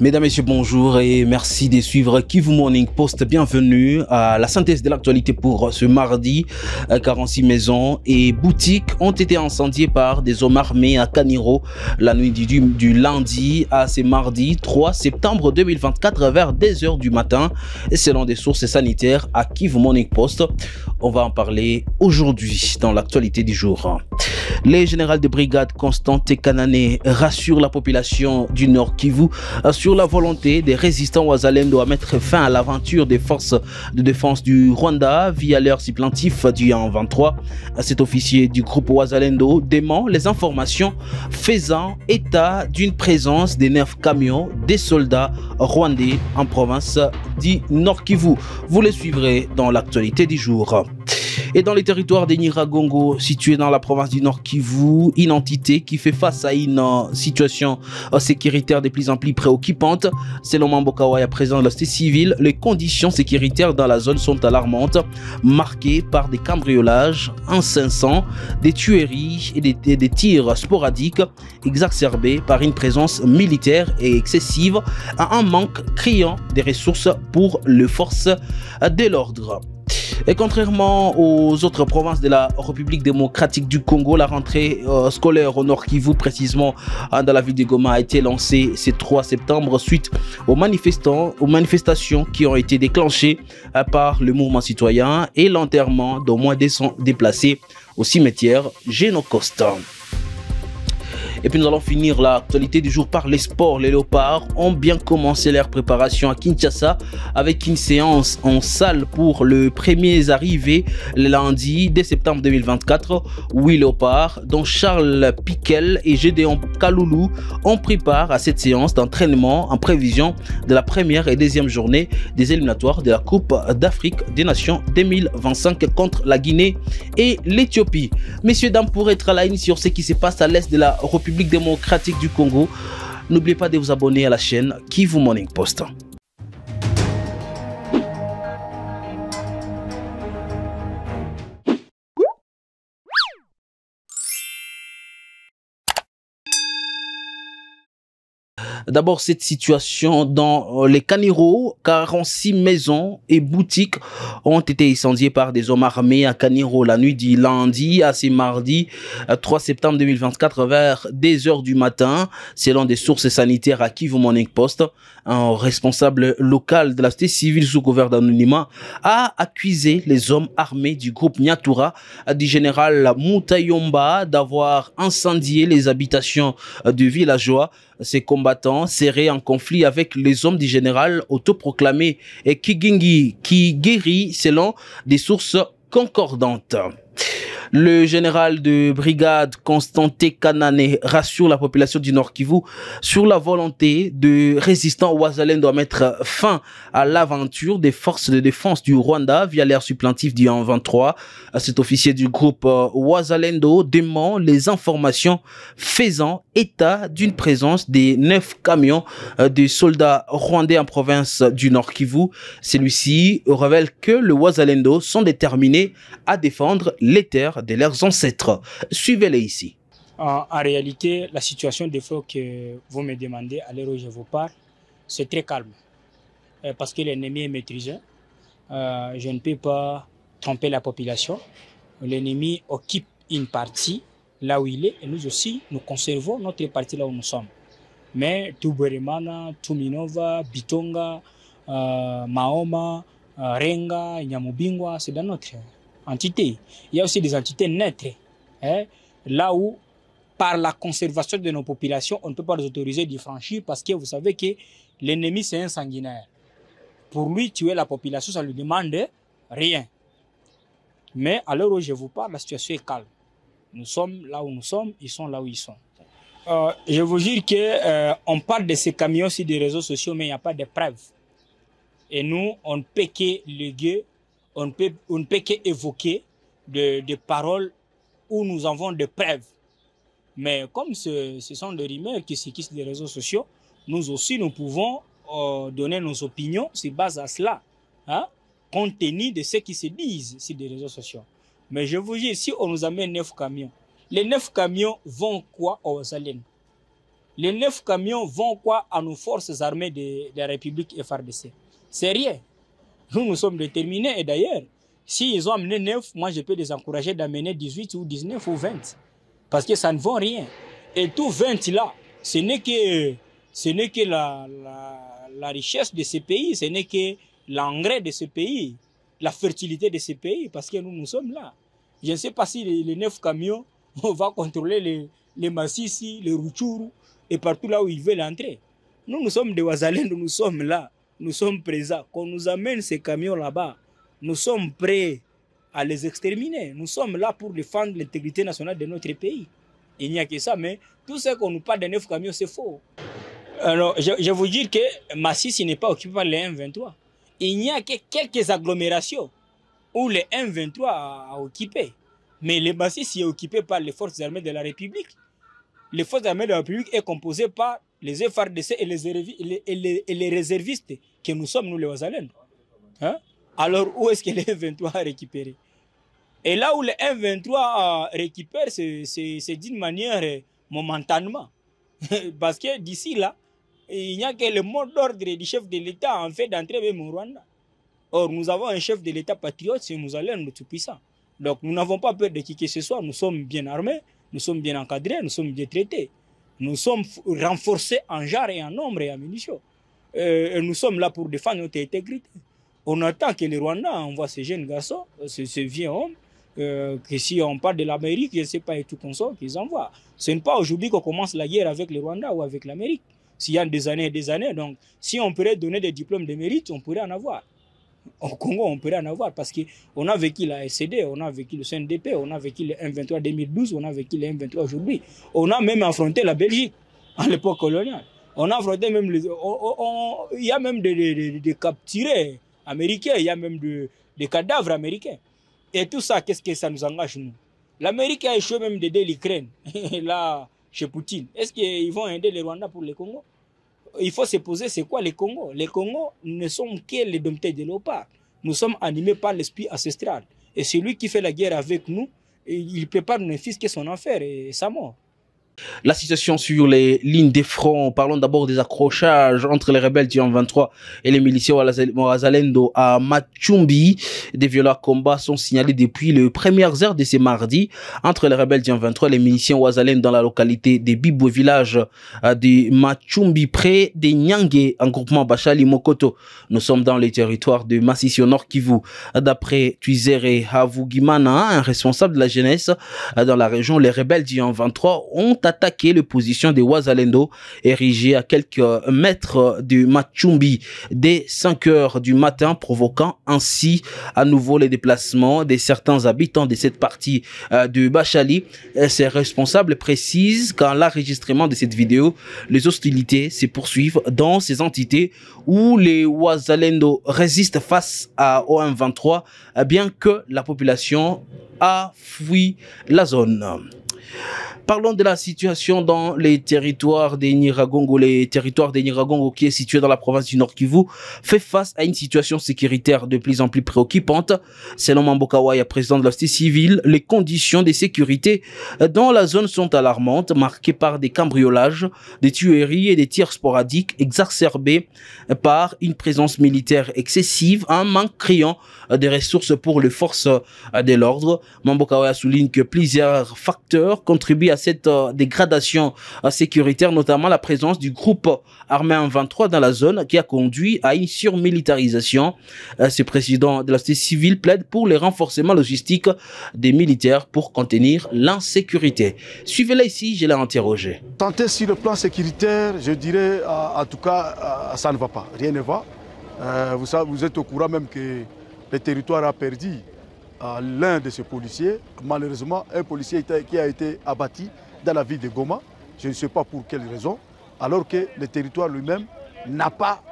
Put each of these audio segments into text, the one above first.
Mesdames, Messieurs, bonjour et merci de suivre Kivu Morning Post. Bienvenue à la synthèse de l'actualité pour ce mardi. 46 maisons et boutiques ont été incendiées par des hommes armés à Kaniro la nuit du lundi à ce mardi 3 septembre 2024 vers 10h du matin. Et selon des sources sanitaires à Kivu Morning Post, on va en parler aujourd'hui dans l'actualité du jour. Les généraux de brigade Constant Tekanane rassurent la population du Nord Kivu sur la volonté des résistants Wazalendo à mettre fin à l'aventure des forces de défense du Rwanda via leur supplantif du 1-23. Cet officier du groupe Wazalendo dément les informations faisant état d'une présence des 9 camions des soldats rwandais en province du Nord Kivu. Vous les suivrez dans l'actualité du jour. Et dans les territoires des Nyiragongo, situés dans la province du Nord Kivu, une entité qui fait face à une situation sécuritaire de plus en plus préoccupante. Selon Mambokawaya, président de la société civile, les conditions sécuritaires dans la zone sont alarmantes, marquées par des cambriolages incessants, des tueries et des tirs sporadiques, exacerbés par une présence militaire et excessive, à un manque criant des ressources pour les forces de l'ordre. Et contrairement aux autres provinces de la République démocratique du Congo, la rentrée scolaire au Nord Kivu, précisément dans la ville de Goma, a été lancée ce 3 septembre suite aux manifestations qui ont été déclenchées par le mouvement citoyen et l'enterrement d'au moins 200 déplacés au cimetière Génocosta. Et puis nous allons finir l'actualité du jour par les sports. Les Léopards ont bien commencé leur préparation à Kinshasa avec une séance en salle pour le premier arrivé le lundi 10 septembre 2024. Où les Léopards, dont Charles Piquel et Gédéon Kaloulou, ont pris part à cette séance d'entraînement en prévision de la première et deuxième journée des éliminatoires de la Coupe d'Afrique des Nations 2025 contre la Guinée et l'Éthiopie. Messieurs, dames, pour être à la ligne sur ce qui se passe à l'est de la République démocratique du Congo, n'oubliez pas de vous abonner à la chaîne Kivu Morning Post. D'abord, cette situation dans les Kaniro, 46 maisons et boutiques ont été incendiées par des hommes armés à Kaniro la nuit du lundi à ce mardi 3 septembre 2024 vers 10h du matin, selon des sources sanitaires à Kivu Morning Post. Un responsable local de la société civile sous couvert d'anonymat a accusé les hommes armés du groupe Nyatura du général Moutayomba d'avoir incendié les habitations de villageois. Ces combattants seraient en conflit avec les hommes du général autoproclamé Kigingi, qui guérit selon des sources concordantes. Le général de brigade Constant Tekanane rassure la population du Nord Kivu sur la volonté de résistants Wazalendo à mettre fin à l'aventure des forces de défense du Rwanda via l'air supplantif du 1-23. Cet officier du groupe Wazalendo dément les informations faisant état d'une présence des 9 camions de soldats rwandais en province du Nord Kivu. Celui-ci révèle que les Wazalendo sont déterminés à défendre les terres de leurs ancêtres. Suivez-les ici. En réalité, la situation des fois que vous me demandez à l'heure où je vous parle, c'est très calme. Parce que l'ennemi est maîtrisé. Je ne peux pas tromper la population. L'ennemi occupe une partie là où il est et nous aussi, nous conservons notre partie là où nous sommes. Mais Tuberemana, Tuminova, Bitonga, Mahoma, Renga, Nyamubingwa, c'est dans notre entité. Il y a aussi des entités neutres, là où, par la conservation de nos populations, on ne peut pas les autoriser d'y franchir parce que vous savez que l'ennemi, c'est un sanguinaire. Pour lui, tuer la population, ça ne lui demande rien. Mais à l'heure où je vous parle, la situation est calme. Nous sommes là où nous sommes, ils sont là où ils sont. Je vous dis qu'on parle de ces camions sur des réseaux sociaux, mais il n'y a pas de preuves. Et nous, on ne peut qu'éléguer, on ne peut qu'évoquer des paroles où nous avons des preuves. Mais comme ce sont des rumeurs qui circulent sur les réseaux sociaux, nous aussi, nous pouvons donner nos opinions sur base à cela, compte tenu de ce qui se disent sur les réseaux sociaux. Mais je vous dis, si on nous amène 9 camions, les 9 camions vont quoi au Wazalendo? Les 9 camions vont quoi à nos forces armées de la République FARDC? C'est rien. Nous sommes déterminés. Et d'ailleurs, s'ils ont amené 9, moi je peux les encourager d'amener 18 ou 19 ou 20. Parce que ça ne vaut rien. Et tout 20 là, ce n'est que la richesse de ce pays, ce n'est que l'engrais de ce pays, la fertilité de ce pays, parce que nous sommes là. Je ne sais pas si les 9 camions, on va contrôler les Massissi, les Rutshuru, et partout là où ils veulent entrer. Nous sommes des Ouazalendo, nous sommes là, nous sommes présents. Qu'on nous amène ces camions là-bas, nous sommes prêts à les exterminer. Nous sommes là pour défendre l'intégrité nationale de notre pays. Il n'y a que ça, mais tout ce qu'on nous parle de 9 camions, c'est faux. Alors, je vous dis que Massissi n'est pas occupé par les M23. Il n'y a que quelques agglomérations où les M23 a occupé. Mais le Massissi est occupé par les forces armées de la République. Les forces armées de la République est composées par les FARDC et les réservistes que nous sommes, nous les Ouazalendo. Hein? Alors, où est-ce que les M23 a récupéré? Et là où les M23 récupèrent, c'est d'une manière momentanément. Parce que d'ici là, il n'y a que le mot d'ordre du chef de l'État en fait d'entrer même au Rwanda. Or, nous avons un chef de l'État patriote, c'est Mouzalène, le tout-puissant. Donc, nous n'avons pas peur de qui que ce soit. Nous sommes bien armés, nous sommes bien encadrés, nous sommes bien traités. Nous sommes renforcés en genre et en nombre et en munitions. Et nous sommes là pour défendre notre intégrité. On attend que le Rwanda envoie ces jeunes garçons, ces vieux hommes, que si on parle de l'Amérique, je ne sais pas et tout consort qu'ils envoient. Ce n'est pas aujourd'hui qu'on commence la guerre avec le Rwanda ou avec l'Amérique. S'il y a des années et des années, donc si on pourrait donner des diplômes de mérite, on pourrait en avoir. Au Congo, on pourrait en avoir parce qu'on a vécu la SCD, on a vécu le CNDP, on a vécu le M23 2012, on a vécu le M23 aujourd'hui. On a même affronté la Belgique à l'époque coloniale. On a affronté même il y a même des capturés américains, il y a même des cadavres américains. Et tout ça, qu'est-ce que ça nous engage, nous? L'Amérique a échoué même d'aider l'Ukraine, là, chez Poutine. Est-ce qu'ils vont aider les Rwandais pour le Congo? Il faut se poser, c'est quoi les Congo? Les Congo ne sont que les domptés de léopard. Nous sommes animés par l'esprit ancestral. Et celui qui fait la guerre avec nous, il prépare nos fils que son enfer et sa mort. La situation sur les lignes des fronts, parlons d'abord des accrochages entre les rebelles du M23 et les miliciens Ouazalendo à Machumbi. Des violents combats sont signalés depuis les premières heures de ce mardi entre les rebelles du M23 et les miliciens Ouazalendo dans la localité des Bibo, village de Machumbi, près de Nyangé, en groupement Bachali Mokoto. Nous sommes dans les territoires de Massissi au Nord Kivu. D'après Tuizere Havugimana, un responsable de la jeunesse dans la région, les rebelles du M23 ont attaqué les positions de Ouazalendo érigées à quelques mètres de Machumbi dès 5 heures du matin, provoquant ainsi à nouveau les déplacements de certains habitants de cette partie de Bachali. Ces responsables précisent qu'en l'enregistrement de cette vidéo, les hostilités se poursuivent dans ces entités où les Ouazalendo résistent face au M23, bien que la population a fui la zone. Parlons de la situation dans les territoires des Nyiragongo. Les territoires des Nyiragongo, qui est situé dans la province du Nord Kivu, fait face à une situation sécuritaire de plus en plus préoccupante. Selon Mamboka Waya, président de la société civile, les conditions de sécurité dans la zone sont alarmantes, marquées par des cambriolages, des tueries et des tirs sporadiques exacerbés par une présence militaire excessive, un manque criant des ressources pour les forces de l'ordre. Mamboka Waya souligne que plusieurs facteurs contribuent à cette dégradation sécuritaire, notamment la présence du groupe armé M23 dans la zone qui a conduit à une surmilitarisation. Ce président de la société civile plaide pour le renforcement logistique des militaires pour contenir l'insécurité. Suivez-la ici, je l'ai interrogé. Tenter sur le plan sécuritaire, je dirais en tout cas, ça ne va pas, rien ne va. Vous êtes au courant même que le territoire a perdu l'un de ses policiers, malheureusement un policier qui a été abattu dans la ville de Goma, je ne sais pas pour quelle raison, alors que le territoire lui-même n'a pas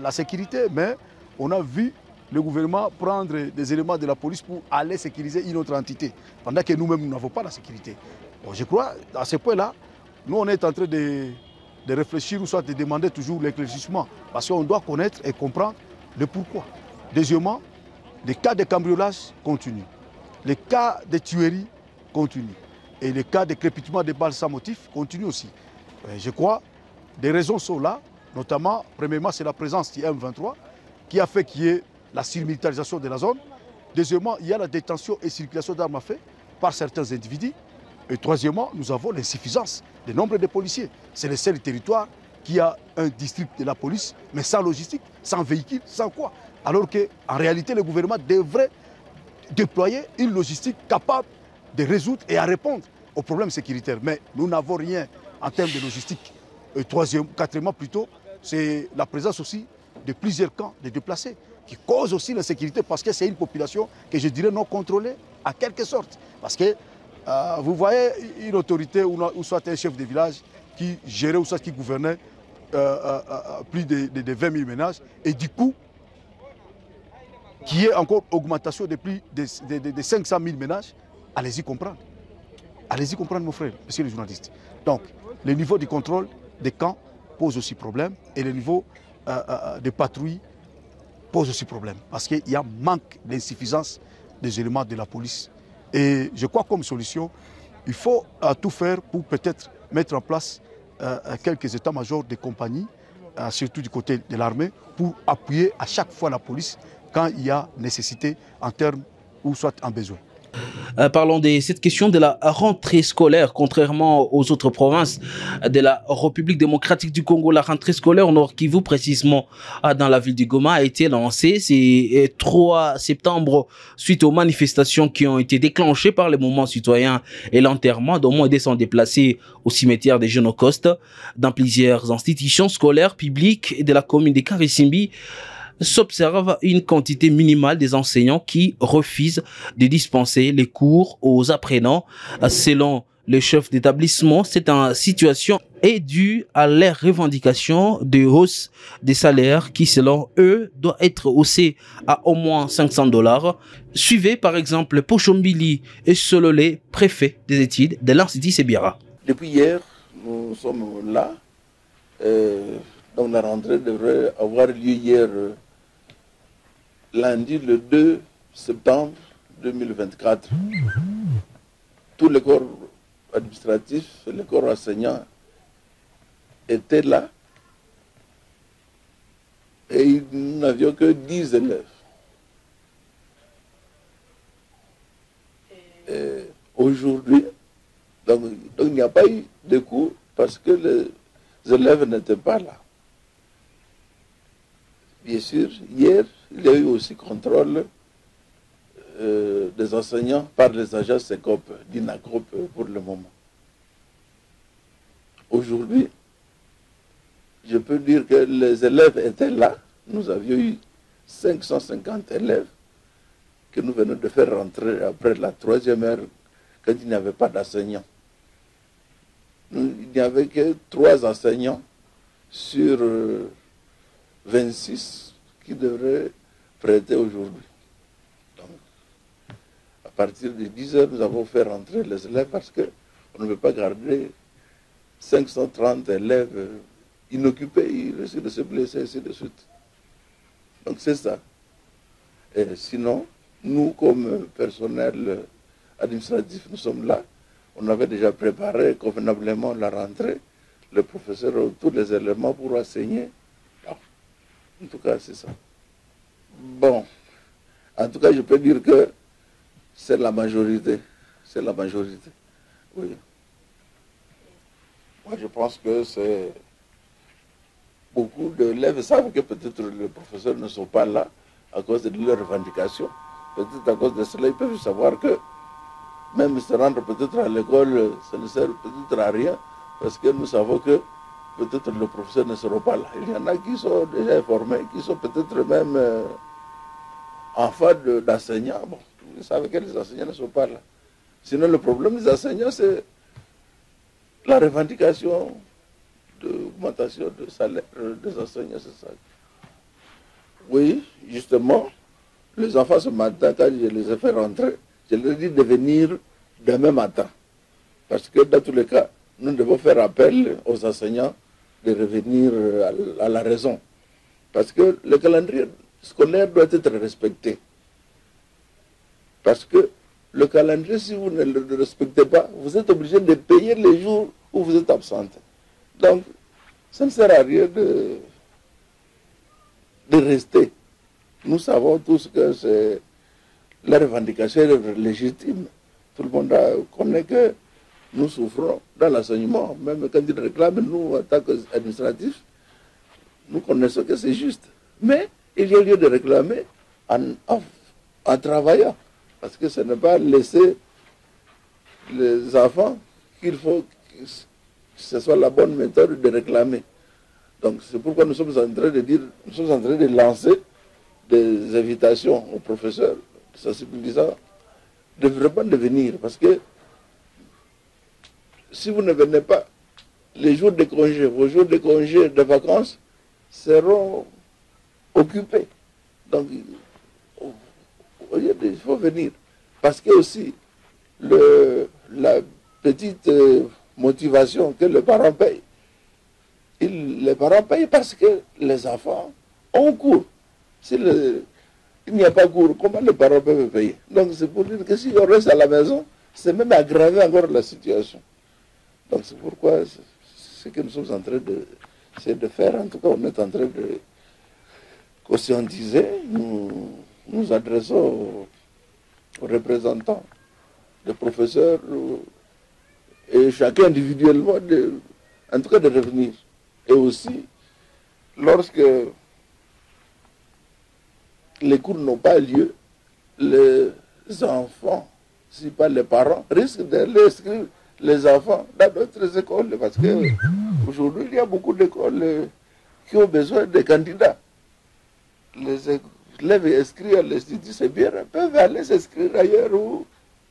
la sécurité, mais on a vu le gouvernement prendre des éléments de la police pour aller sécuriser une autre entité, pendant que nous-mêmes nous n'avons pas la sécurité. Bon, je crois, à ce point-là, nous on est en train de réfléchir ou soit de demander toujours l'éclaircissement, parce qu'on doit connaître et comprendre le pourquoi. Deuxièmement, les cas de cambriolage continuent, les cas de tuerie continuent et les cas de crépitement de balles sans motif continuent aussi. Je crois Des raisons sont là, notamment, premièrement, c'est la présence du M23 qui a fait qu'il y ait la surmilitarisation de la zone. Deuxièmement, il y a la détention et circulation d'armes à feu par certains individus. Et troisièmement, nous avons l'insuffisance du nombre de policiers. C'est le seul territoire qui a un district de la police, mais sans logistique, sans véhicule, sans quoi. Alors qu'en réalité, le gouvernement devrait déployer une logistique capable de résoudre et à répondre aux problèmes sécuritaires. Mais nous n'avons rien en termes de logistique. Et quatrièmement plutôt, c'est la présence aussi de plusieurs camps de déplacés qui causent aussi l'insécurité parce que c'est une population que je dirais non contrôlée à quelque sorte. Parce que vous voyez une autorité ou soit un chef de village qui gérait ou soit qui gouvernait plus de 20 000 ménages et du coup, qui est encore augmentation de plus de 500 000 ménages, allez-y comprendre. Allez-y comprendre, mon frère, monsieur le journaliste. Donc, le niveau du contrôle des camps pose aussi problème et le niveau de patrouille pose aussi problème parce qu'il y a manque d'insuffisance des éléments de la police. Et je crois comme solution, il faut tout faire pour peut-être mettre en place quelques états-majors de compagnie, surtout du côté de l'armée, pour appuyer à chaque fois la police quand il y a nécessité en termes ou soit en besoin. Parlons de cette question de la rentrée scolaire. Contrairement aux autres provinces de la République démocratique du Congo, la rentrée scolaire au Nord Kivu, précisément dans la ville du Goma, a été lancée. C'est 3 septembre, suite aux manifestations qui ont été déclenchées par les mouvements citoyens et l'enterrement d'au moins 200 déplacés au cimetière des Jeunes au Coste. Dans plusieurs institutions scolaires publiques de la commune de Karisimbi, s'observe une quantité minimale des enseignants qui refusent de dispenser les cours aux apprenants. Selon le chef d'établissement, cette situation est due à leurs revendications de hausse des salaires qui, selon eux, doit être haussée à au moins $500. Suivez par exemple Pochombili et Sololé, préfet des études de l'Institut Sebira. Depuis hier, nous sommes là. Donc la rentrée devrait avoir lieu hier, lundi le 2 septembre 2024. Tous les corps administratifs, les corps enseignants étaient là et nous n'avions que 10 élèves. Aujourd'hui, donc il n'y a pas eu de cours parce que les élèves n'étaient pas là. Bien sûr, hier, il y a eu aussi contrôle des enseignants par les agents SECOP, d'INACOP pour le moment. Aujourd'hui, je peux dire que les élèves étaient là. Nous avions eu 550 élèves que nous venons de faire rentrer après la 3e heure quand il n'y avait pas d'enseignants. Il n'y avait que 3 enseignants sur 26 qui devraient prêter aujourd'hui. Donc, à partir de 10 heures, nous avons fait rentrer les élèves parce qu'on ne veut pas garder 530 élèves inoccupés, ils risquent de se blesser, ainsi de suite. Donc c'est ça. Et sinon, nous, comme personnel administratif, nous sommes là. On avait déjà préparé convenablement la rentrée. Le professeur a tous les éléments pour enseigner. En tout cas, c'est ça. Bon, en tout cas, je peux dire que c'est la majorité. C'est la majorité. Oui. Moi, je pense que c'est... Beaucoup d'élèves savent que peut-être les professeurs ne sont pas là à cause de leurs revendications. Peut-être à cause de cela, ils peuvent savoir que même se rendre peut-être à l'école, ça ne sert peut-être à rien, parce que nous savons que peut-être les professeurs ne seront pas là. Il y en a qui sont déjà informés, qui sont peut-être même enfants d'enseignants. Bon, vous savez que les enseignants ne sont pas là. Sinon, le problème des enseignants, c'est la revendication d'augmentation de salaire des enseignants, c'est ça. Oui, justement, les enfants ce matin, quand je les ai fait rentrer, je leur ai dit de venir demain matin. Parce que dans tous les cas, nous devons faire appel aux enseignants de revenir à la raison. Parce que le calendrier scolaire doit être respecté. Parce que le calendrier, si vous ne le respectez pas, vous êtes obligé de payer les jours où vous êtes absent. Donc, ça ne sert à rien de rester. Nous savons tous que la revendication est légitime. Tout le monde connaît que nous souffrons dans l'enseignement. Même quand ils réclament, nous, en tant qu'administratifs, nous connaissons que c'est juste. Mais il y a lieu de réclamer en travaillant. Parce que ce n'est pas laisser les enfants qu'il faut que ce soit la bonne méthode de réclamer. Donc c'est pourquoi nous sommes en train de dire, nous sommes en train de lancer des invitations aux professeurs, sensibilisants, de vraiment de venir. Parce que si vous ne venez pas, les jours de congé, vos jours de congé, de vacances, seront occupés. Donc il faut venir. Parce que aussi, la petite motivation que les parents payent, les parents payent parce que les enfants ont cours. Il n'y a pas cours, comment les parents peuvent payer? Donc c'est pour dire que si on reste à la maison, c'est même aggraver encore la situation. Donc c'est pourquoi ce que nous sommes en train de faire, en tout cas on est en train de conscientiser, nous adressons aux représentants, des professeurs, et chacun individuellement, en tout cas de revenir. Et aussi, lorsque les cours n'ont pas lieu, les enfants, si pas les parents, risquent d'aller inscrire les enfants dans d'autres écoles. Parce qu'aujourd'hui, il y a beaucoup d'écoles qui ont besoin de candidats. Les élèves inscrits à l'institut, c'est bien, peuvent aller s'inscrire ailleurs où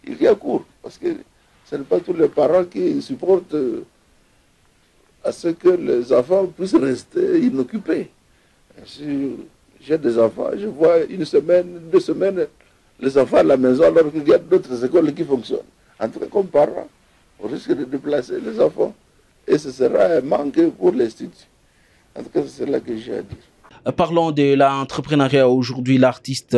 il y a cours. Parce que ce n'est pas tous les parents qui supportent à ce que les enfants puissent rester inoccupés. Si j'ai des enfants, je vois une semaine, 2 semaines, les enfants à la maison alors qu'il y a d'autres écoles qui fonctionnent. En tout cas, comme parents, on risque de déplacer les enfants et ce sera un manque pour l'institut. En tout cas, c'est là que j'ai à dire. Parlons de l'entrepreneuriat aujourd'hui, l'artiste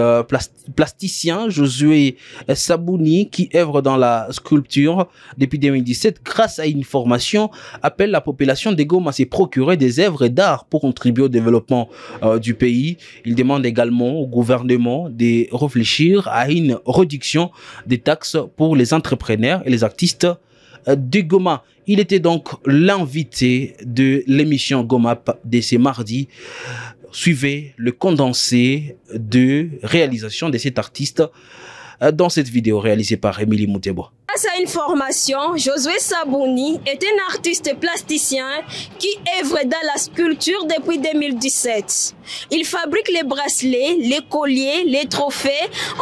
plasticien Josué Sabouni, qui œuvre dans la sculpture depuis 2017, grâce à une formation, appelle la population de Goma à se procurer des œuvres d'art pour contribuer au développement du pays. Il demande également au gouvernement de réfléchir à une réduction des taxes pour les entrepreneurs et les artistes de Goma. Il était donc l'invité de l'émission Goma de ce mardi. Suivez le condensé de réalisation de cet artiste dans cette vidéo réalisée par Émilie Moutebo. Grâce à une formation, Josué Sabouni est un artiste plasticien qui œuvre dans la sculpture depuis 2017. Il fabrique les bracelets, les colliers, les trophées,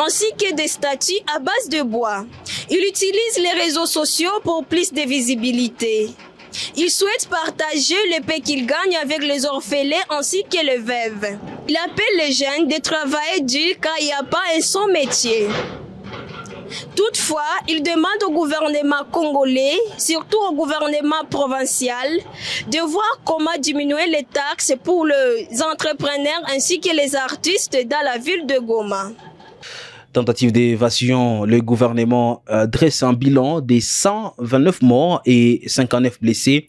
ainsi que des statues à base de bois. Il utilise les réseaux sociaux pour plus de visibilité. Il souhaite partager le paix qu'il gagne avec les orphelins ainsi que les veuves. Il appelle les jeunes de travailler dur car il n'y a pas un son métier. Toutefois, il demande au gouvernement congolais, surtout au gouvernement provincial, de voir comment diminuer les taxes pour les entrepreneurs ainsi que les artistes dans la ville de Goma. Tentative d'évasion, le gouvernement dresse un bilan des 129 morts et 59 blessés.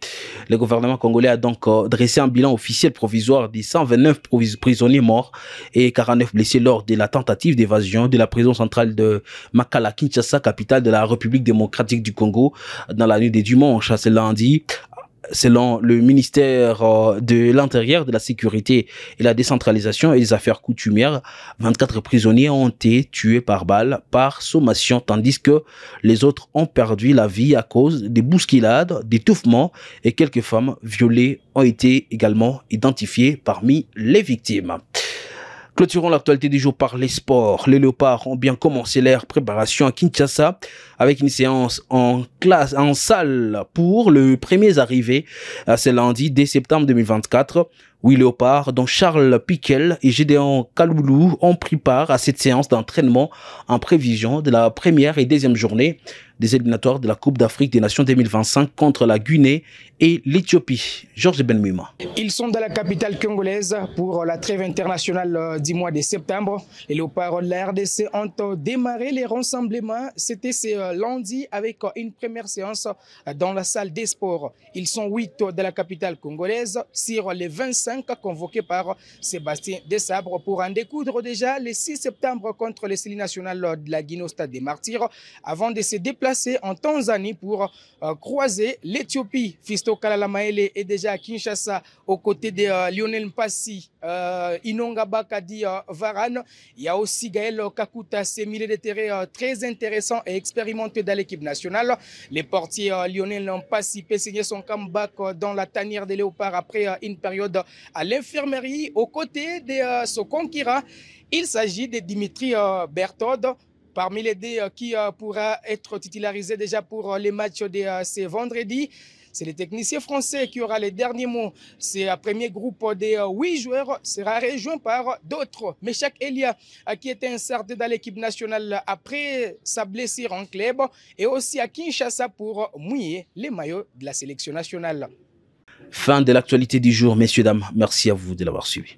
Le gouvernement congolais a donc dressé un bilan officiel provisoire des 129 prisonniers morts et 49 blessés lors de la tentative d'évasion de la prison centrale de Makala, Kinshasa, capitale de la République démocratique du Congo, dans la nuit des dimanche à ce lundi. Selon le ministère de l'Intérieur, de la Sécurité et la Décentralisation et des Affaires coutumières, 24 prisonniers ont été tués par balle, par sommation, tandis que les autres ont perdu la vie à cause des bousculades, d'étouffements et quelques femmes violées ont été également identifiées parmi les victimes. Clôturons l'actualité du jour par les sports. Les Léopards ont bien commencé leur préparation à Kinshasa avec une séance en salle pour le premier arrivé ce lundi dès septembre 2024. Oui, Léopard, dont Charles Piquel et Gédéon Kaloulou ont pris part à cette séance d'entraînement en prévision de la première et deuxième journée des éliminatoires de la Coupe d'Afrique des Nations 2025 contre la Guinée et l'Éthiopie. Georges Benmima. Ils sont dans la capitale congolaise pour la trêve internationale du mois de septembre. Les Léopards de la RDC ont démarré les rassemblements. C'était ce lundi avec une première séance dans la salle des sports. Ils sont 8 de la capitale congolaise sur les 25 convoqués par Sébastien Desabre pour en découdre déjà le 6 septembre contre les séries nationales de la Guinée au stade des Martyrs avant de se déplacer en Tanzanie pour croiser l'Éthiopie. Fisto Kalala Maele est déjà à Kinshasa aux côtés de Lionel Mpassi, Inonga Bakadi Varane. Il y a aussi Gaël Kakuta, ces milieux de terrain très intéressants et expérimentés dans l'équipe nationale. Les portiers Lionel Mpassi peut signer son comeback dans la tanière des Léopards après une période à l'infirmerie aux côtés de son concurrent. Il s'agit de Dimitri Berthold. Parmi les deux qui pourra être titularisé déjà pour les matchs de ce vendredi, c'est le technicien français qui aura les derniers mots. C'est un premier groupe de 8 joueurs sera rejoint par d'autres. Mais chaque Elia qui était inserté dans l'équipe nationale après sa blessure en club et aussi à Kinshasa pour mouiller les maillots de la sélection nationale. Fin de l'actualité du jour, messieurs, dames. Merci à vous de l'avoir suivi.